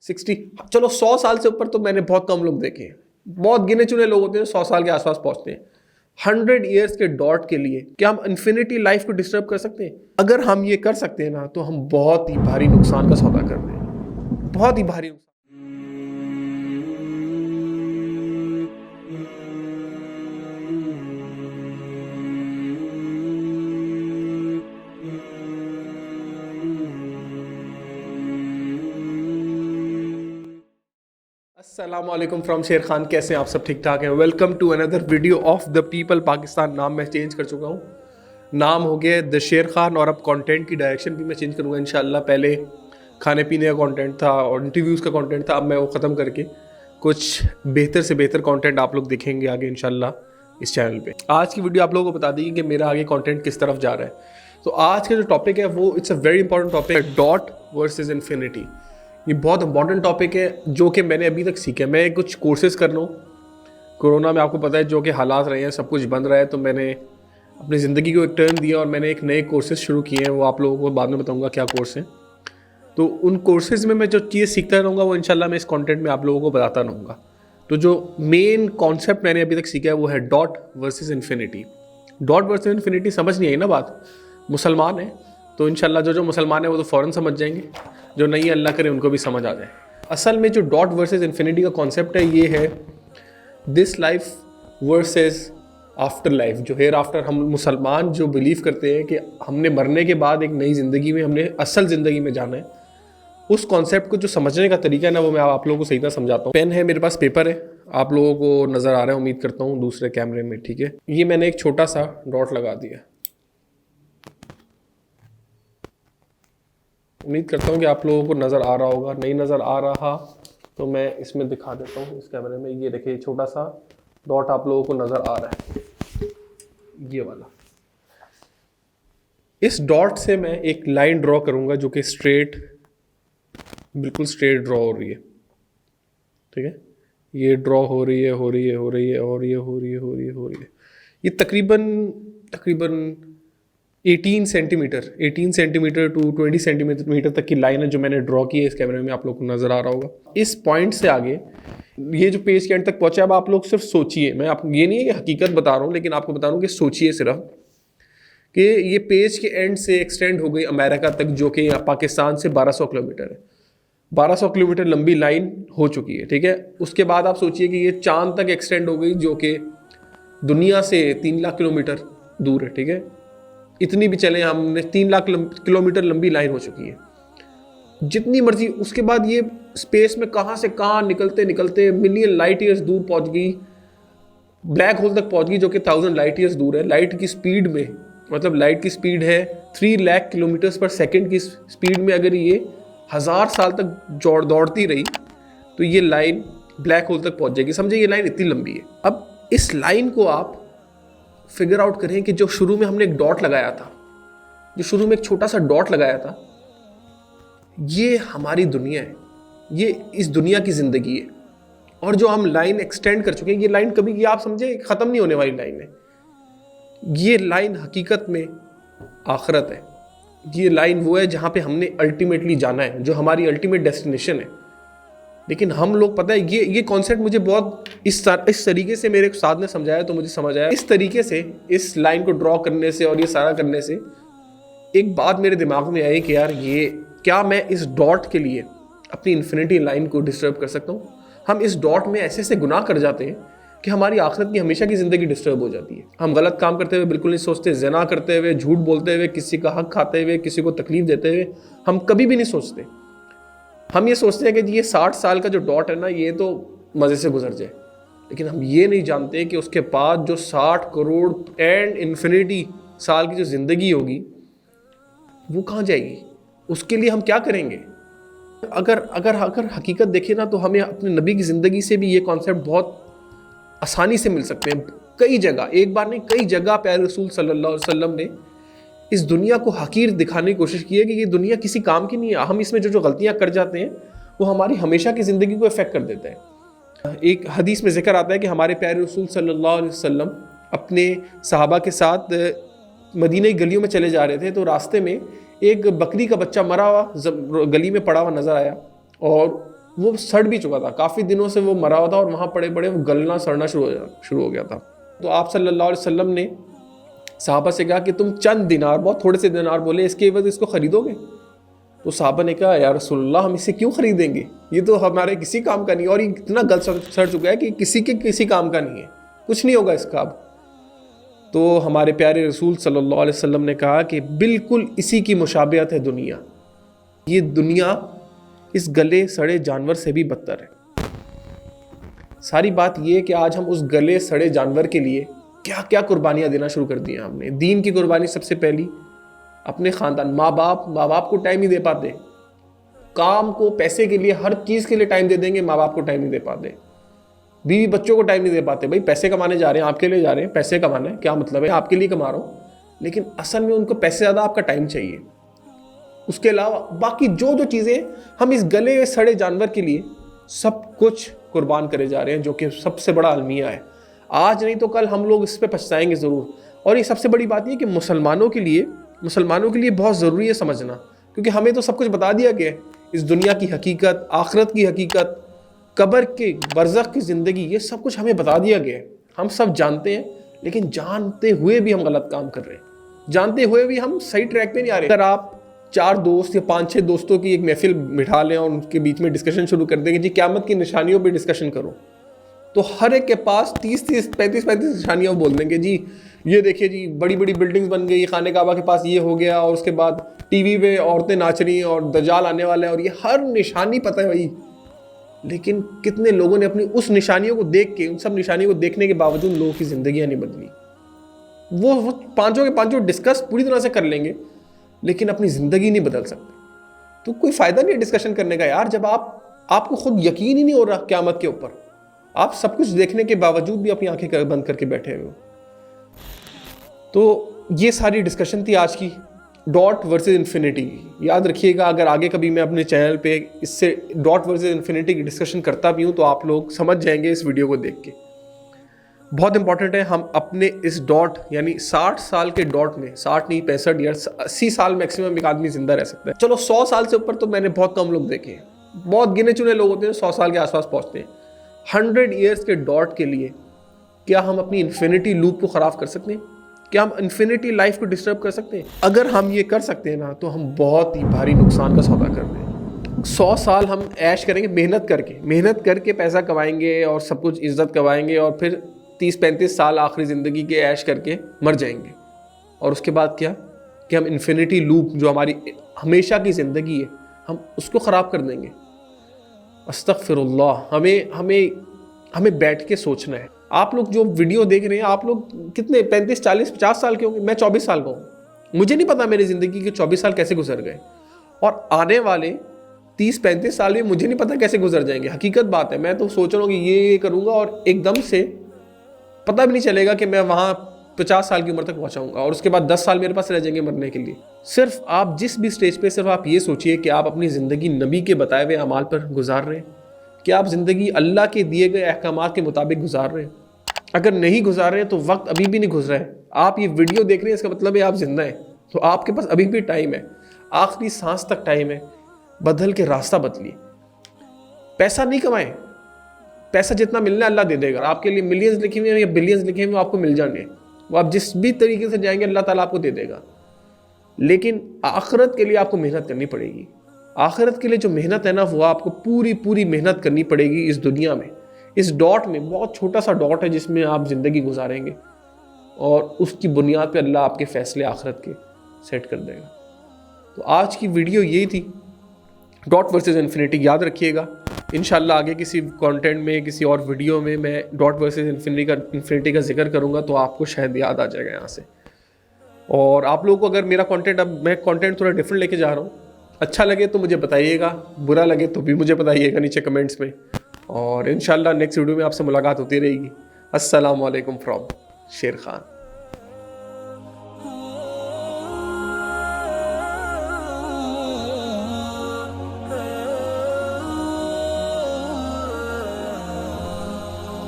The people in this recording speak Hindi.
60, चलो 100 साल से ऊपर तो मैंने बहुत कम लोग देखे हैं, बहुत गिने चुने लोग होते हैं 100 साल के आसपास पहुंचते हैं। 100 ईयर्स के डॉट के लिए क्या हम इन्फिनिटी लाइफ को डिस्टर्ब कर सकते हैं? अगर हम ये कर सकते हैं ना, तो हम बहुत ही भारी नुकसान का सौदा कर रहे हैं, बहुत ही भारी नुकसान। अस्सलामुअलैकुम फ्रॉम शेर खान। कैसे हैं आप सब? ठीक ठाक हैं? Welcome to another video of the people Pakistan. नाम मैं चेंज कर चुका हूँ, नाम हो गया द शेर खान, और अब कंटेंट की डायरेक्शन भी मैं चेंज करूँगा इंशाल्लाह। पहले खाने पीने का कंटेंट था और इंटरव्यूज़ का कंटेंट था, अब मैं वो ख़त्म करके कुछ बेहतर से बेहतर कंटेंट आप लोग देखेंगे आगे इंशाल्लाह इस चैनल पे। आज की वीडियो आप लोगों को बता देगी कि मेरा आगे कंटेंट किस तरफ जा रहा है। तो आज का जो टॉपिक है वो it's a very important topic है, डॉट वर्सेस इन्फिनिटी। ये बहुत इंपॉर्टेंट टॉपिक है जो कि मैंने अभी तक सीखा है। मैं कुछ कोर्सेज़ कर रहा हूँ, कोरोना में आपको पता है जो कि हालात रहे हैं, सब कुछ बंद रहा है, तो मैंने अपनी ज़िंदगी को एक टर्न दिया और मैंने एक नए कोर्सेज़ शुरू किए हैं। वो आप लोगों को बाद में बताऊँगा क्या कोर्स हैं। तो उन कोर्सेज़ में मैं जो चीज़ सीखता रहूँगा वो इंशाल्लाह मैं इस कंटेंट में आप लोगों को बताता रहूँगा। तो जो मेन कॉन्सेप्ट मैंने अभी तक सीखा है वो है dot versus infinity. Dot versus infinity समझ नहीं आई ना बात? मुसलमान है तो इंशाल्लाह जो मुसलमान है वो तो फ़ौरन समझ जाएंगे, जो नहीं अल्लाह करे उनको भी समझ आ जाए। असल में जो डॉट वर्सेस इन्फिनिटी का कॉन्सेप्ट है ये है this life versus after life. जो हेयर आफ्टर, हम मुसलमान जो बिलीव करते हैं कि हमने मरने के बाद एक नई ज़िंदगी में, हमने असल ज़िंदगी में जाना है, उस कॉन्सेप्ट को जो समझने का तरीका है ना वो मैं आप लोगों को सही तरह समझाता हूँ। पेन है मेरे पास, पेपर है, आप लोगों को नज़र आ रहा है उम्मीद करता हूँ दूसरे कैमरे में, ठीक है। ये मैंने एक छोटा सा डॉट लगा दिया, उम्मीद करता हूँ कि आप लोगों को नज़र आ रहा होगा। नहीं नज़र आ रहा तो मैं इसमें दिखा देता हूँ इस कैमरे में। ये देखिए छोटा सा डॉट आप लोगों को नज़र आ रहा है, ये वाला। इस डॉट से मैं एक लाइन ड्रॉ करूँगा जो कि स्ट्रेट, बिल्कुल स्ट्रेट ड्रॉ हो रही है, ठीक है। ये ड्रॉ हो रही है और ये हो रही है। ये तकरीबन 18 सेंटीमीटर टू 20 सेंटीमीटर तक की लाइन है जो मैंने ड्रॉ की है। इस कैमरे में आप लोग को नज़र आ रहा होगा। इस पॉइंट से आगे ये जो पेज के एंड तक पहुंचा, अब आप लोग सिर्फ सोचिए, मैं आपको ये नहीं है कि हकीकत बता रहा हूँ, लेकिन आपको बता रहा हूँ कि सोचिए सिर्फ कि ये पेज के एंड से एक्सटेंड हो गई अमेरिका तक, जो कि पाकिस्तान से 1200 किलोमीटर है। 1200 किलोमीटर लंबी लाइन हो चुकी है, ठीक है। उसके बाद आप सोचिए कि ये चांद तक एक्सटेंड हो गई, जो कि दुनिया से 3 लाख किलोमीटर दूर है, ठीक है। इतनी भी चले, हमने 3 लाख किलोमीटर लंबी लाइन हो चुकी है, जितनी मर्जी। उसके बाद ये स्पेस में कहाँ से कहाँ निकलते निकलते मिलियन लाइट ईयर्स दूर पहुँच गई, ब्लैक होल तक पहुँच गई, जो कि 1000 लाइट ईयर्स दूर है। लाइट की स्पीड में, मतलब लाइट की स्पीड है 3 लाख किलोमीटर पर सेकेंड की स्पीड में। अगर ये 1000 साल तक दौड़ती रही तो ये लाइन ब्लैक होल तक पहुँच जाएगी। समझे, ये लाइन इतनी लंबी है। अब इस लाइन को आप फिगर आउट करें कि जो शुरू में हमने एक डॉट लगाया था, जो शुरू में एक छोटा सा डॉट लगाया था, ये हमारी दुनिया है, ये इस दुनिया की ज़िंदगी है। और जो हम लाइन एक्सटेंड कर चुके हैं, ये लाइन कभी, ये आप समझे ख़त्म नहीं होने वाली लाइन है। ये लाइन हकीकत में आखिरत है। ये लाइन वो है जहाँ पे हमने अल्टीमेटली जाना है, जो हमारी अल्टीमेट डेस्टिनेशन है। लेकिन हम लोग, पता है, ये कॉन्सेप्ट मुझे बहुत इस तरीके से मेरे साथ ने समझाया तो मुझे समझ आया। इस तरीके से, इस लाइन को ड्रॉ करने से और ये सारा करने से एक बात मेरे दिमाग में आई कि यार, ये क्या मैं इस डॉट के लिए अपनी इन्फिनिटी लाइन को डिस्टर्ब कर सकता हूँ? हम इस डॉट में ऐसे ऐसे गुनाह कर जाते हैं कि हमारी आखिरत की हमेशा की ज़िंदगी डिस्टर्ब हो जाती है। हम गलत काम करते हुए बिल्कुल नहीं सोचते, ज़िना करते हुए, झूठ बोलते हुए, किसी का हक खाते हुए, किसी को तकलीफ देते हुए हम कभी भी नहीं सोचते। हम ये सोचते हैं कि ये 60 साल का जो डॉट है ना, ये तो मज़े से गुजर जाए। लेकिन हम ये नहीं जानते कि उसके बाद जो 60 करोड़ एंड इन्फिनिटी साल की जो ज़िंदगी होगी वो कहाँ जाएगी, उसके लिए हम क्या करेंगे। अगर अगर अगर हकीकत देखें ना, तो हमें अपने नबी की ज़िंदगी से भी ये कॉन्सेप्ट बहुत आसानी से मिल सकते हैं। कई जगह, एक बार नहीं कई जगह प्यारे रसूल सल्लल्लाहु अलैहि वसल्लम ने इस दुनिया को हकीर दिखाने की कोशिश की है कि ये दुनिया किसी काम की नहीं है। हम इसमें जो गलतियां कर जाते हैं वो हमारी हमेशा की ज़िंदगी को इफेक्ट कर देता है। एक हदीस में जिक्र आता है कि हमारे प्यारे रसूल सल्लल्लाहु अलैहि वसल्लम अपने सहाबा के साथ मदीना की गलियों में चले जा रहे थे, तो रास्ते में एक बकरी का बच्चा मरा हुआ गली में पड़ा हुआ नज़र आया, और वो सड़ भी चुका था, काफ़ी दिनों से वो मरा हुआ था और वहाँ पड़े पड़े वो गलना सड़ना शुरू हो गया था। तो आप सल्लल्लाहु अलैहि वसल्लम ने सहाबा से कहा कि तुम चंद दिनार, बहुत थोड़े से दिनार बोले, इसके एवज इसको खरीदोगे? तो सहाबा ने कहा, या रसूलुल्लाह हम इसे क्यों खरीदेंगे, ये तो हमारे किसी काम का नहीं है और ये इतना गल सड़ चुका है कि किसी काम का नहीं है, कुछ नहीं होगा इसका अब। तो हमारे प्यारे रसूल सल्लल्लाहु अलैहि वसल्लम ने कहा कि बिल्कुल इसी की मुशाबिहत है दुनिया, ये दुनिया इस गले सड़े जानवर से भी बदतर है। सारी बात ये है कि आज हम उस गले सड़े जानवर के लिए क्या क्या कुर्बानियाँ देना शुरू कर दी हैं हमने। दीन की कुर्बानी सबसे पहली, अपने ख़ानदान, माँ बाप को टाइम नहीं दे पाते, काम को पैसे के लिए हर चीज़ के लिए टाइम दे देंगे, माँ बाप को टाइम नहीं दे पाते, बीवी बच्चों को टाइम नहीं दे पाते। भाई पैसे कमाने जा रहे हैं, आपके लिए जा रहे हैं, पैसे कमाने, क्या मतलब है, आपके लिए कमा रहा हूँ, लेकिन असल में उनको पैसे ज़्यादा आपका टाइम चाहिए। उसके अलावा बाकी जो जो चीज़ें, हम इस गले सड़े जानवर के लिए सब कुछ कुर्बान करे जा रहे हैं, जो कि सबसे बड़ा अलमिया है। आज नहीं तो कल हम लोग इस पर पछताएंगे ज़रूर। और ये सबसे बड़ी बात ये कि मुसलमानों के लिए बहुत ज़रूरी है समझना, क्योंकि हमें तो सब कुछ बता दिया गया है, इस दुनिया की हकीकत, आखिरत की हकीकत, कब्र के बरज़ख की ज़िंदगी, ये सब कुछ हमें बता दिया गया है। हम सब जानते हैं, लेकिन जानते हुए भी हम गलत काम कर रहे हैं, जानते हुए भी हम सही ट्रैक पे नहीं आ रहे। अगर आप 4 दोस्त या 5-6 दोस्तों की एक महफिल बिठा लें और उनके बीच में डिस्कशन शुरू कर देंगे, जी क़यामत की निशानियों पे डिस्कशन करो, तो हर एक के पास 30-30, 35-35 निशानियाँ बोल देंगे। जी ये देखिए जी, बड़ी बड़ी बिल्डिंग्स बन गई, खाने काबा के पास ये हो गया, और उसके बाद टीवी पे औरतें नाच रही हैं और दज्जाल आने वाला है, और ये हर निशानी पता है भाई। लेकिन कितने लोगों ने अपनी उस निशानियों को देख के, उन सब निशानियों को देखने के बावजूद लोगों की ज़िंदगियाँ नहीं बदली। वो पाँचों के पाँचों डिस्कस पूरी तरह से कर लेंगे, लेकिन अपनी ज़िंदगी नहीं बदल सकते। तो कोई फ़ायदा नहीं है डिस्कशन करने का यार, जब आपको खुद यकीन ही नहीं हो रहा क़यामत के ऊपर, आप सब कुछ देखने के बावजूद भी अपनी आंखें बंद करके बैठे हुए हो। तो ये सारी डिस्कशन थी आज की डॉट वर्सेस इन्फिनिटी की। याद रखिएगा, अगर आगे कभी मैं अपने चैनल पे इससे डॉट वर्सेस इन्फिनिटी की डिस्कशन करता भी हूँ तो आप लोग समझ जाएंगे इस वीडियो को देख के। बहुत इंपॉर्टेंट है, हम अपने इस डॉट यानी 60 साल के डॉट में, 60 नहीं 65 या 80 साल मैक्सिमम एक आदमी जिंदा रह सकता है। चलो 100 साल से ऊपर तो मैंने बहुत कम लोग देखे हैं, बहुत गिने चुने लोग होते हैं 100 साल के आसपास पहुँचते हैं। 100 ईयर्स के डॉट के लिए क्या हम अपनी इन्फिनिटी लूप को ख़राब कर सकते हैं? क्या हम इन्फिनिटी लाइफ को डिस्टर्ब कर सकते हैं? अगर हम ये कर सकते हैं ना, तो हम बहुत ही भारी नुकसान का सौदा कर रहे हैं। 100 साल हम ऐश करेंगे, मेहनत करके पैसा कमाएंगे और सब कुछ इज्जत कमाएंगे, और फिर 30-35 साल आखिरी ज़िंदगी के ऐश करके मर जाएंगे। और उसके बाद क्या कि हम इन्फिनिटी लूप, जो हमारी हमेशा की ज़िंदगी है, हम उसको ख़राब कर देंगे। अस्तगफिरुल्लाह। हमें बैठ के सोचना है। आप लोग जो वीडियो देख रहे हैं, आप लोग कितने 35, 40, 50 साल के होंगे? मैं 24 साल का हूँ। मुझे नहीं पता मेरी ज़िंदगी के 24 साल कैसे गुजर गए, और आने वाले 30-35 साल में मुझे नहीं पता कैसे गुजर जाएंगे। हकीकत बात है, मैं तो सोच रहा हूँ कि ये करूँगा और एकदम से पता भी नहीं चलेगा कि मैं वहाँ 50 साल की उम्र तक पहुँचाऊँगा, और उसके बाद 10 साल मेरे पास रह जाएंगे मरने के लिए। सिर्फ आप जिस भी स्टेज पे, सिर्फ आप ये सोचिए कि आप अपनी ज़िंदगी नबी के बताए हुए अमाल पर गुजार रहे हैं, कि आप ज़िंदगी अल्लाह के दिए गए अहकामात के मुताबिक गुजार रहे हैं। अगर नहीं गुजार रहे हैं तो वक्त अभी भी नहीं गुजरा है। आप ये वीडियो देख रहे हैं, इसका मतलब है आप जिंदा हैं, तो आपके पास अभी भी टाइम है, आखिरी सांस तक टाइम है। बदल के रास्ता बदलिए। पैसा नहीं कमाएं, पैसा जितना मिलना है अल्लाह दे देगा। आपके लिए मिलियंस लिखे हुए हैं या बिलियंस लिखे हुए, आपको मिल जाने, वो आप जिस भी तरीके से जाएंगे अल्लाह ताला आपको दे देगा। लेकिन आखिरत के लिए आपको मेहनत करनी पड़ेगी। आखिरत के लिए जो मेहनत है ना, वो आपको पूरी मेहनत करनी पड़ेगी इस दुनिया में। इस डॉट में, बहुत छोटा सा डॉट है जिसमें आप ज़िंदगी गुजारेंगे, और उसकी बुनियाद पे अल्लाह आपके फ़ैसले आखिरत के सेट कर देगा। तो आज की वीडियो यही थी, डॉट वर्सेस इन्फिनिटी। याद रखिएगा, इंशाल्लाह आगे किसी कंटेंट में, किसी और वीडियो में मैं डॉट वर्सेस इन्फिनिटी का जिक्र करूँगा, तो आपको शायद याद आ जाएगा यहाँ से। और आप लोगों को अगर मेरा कंटेंट, अब मैं कंटेंट थोड़ा डिफरेंट लेके जा रहा हूँ, अच्छा लगे तो मुझे बताइएगा, बुरा लगे तो भी मुझे बताइएगा नीचे कमेंट्स में। और इंशाल्लाह नेक्स्ट वीडियो में आपसे मुलाकात होती रहेगी। अस्सलाम वालेकुम फ्रॉम शेर खान।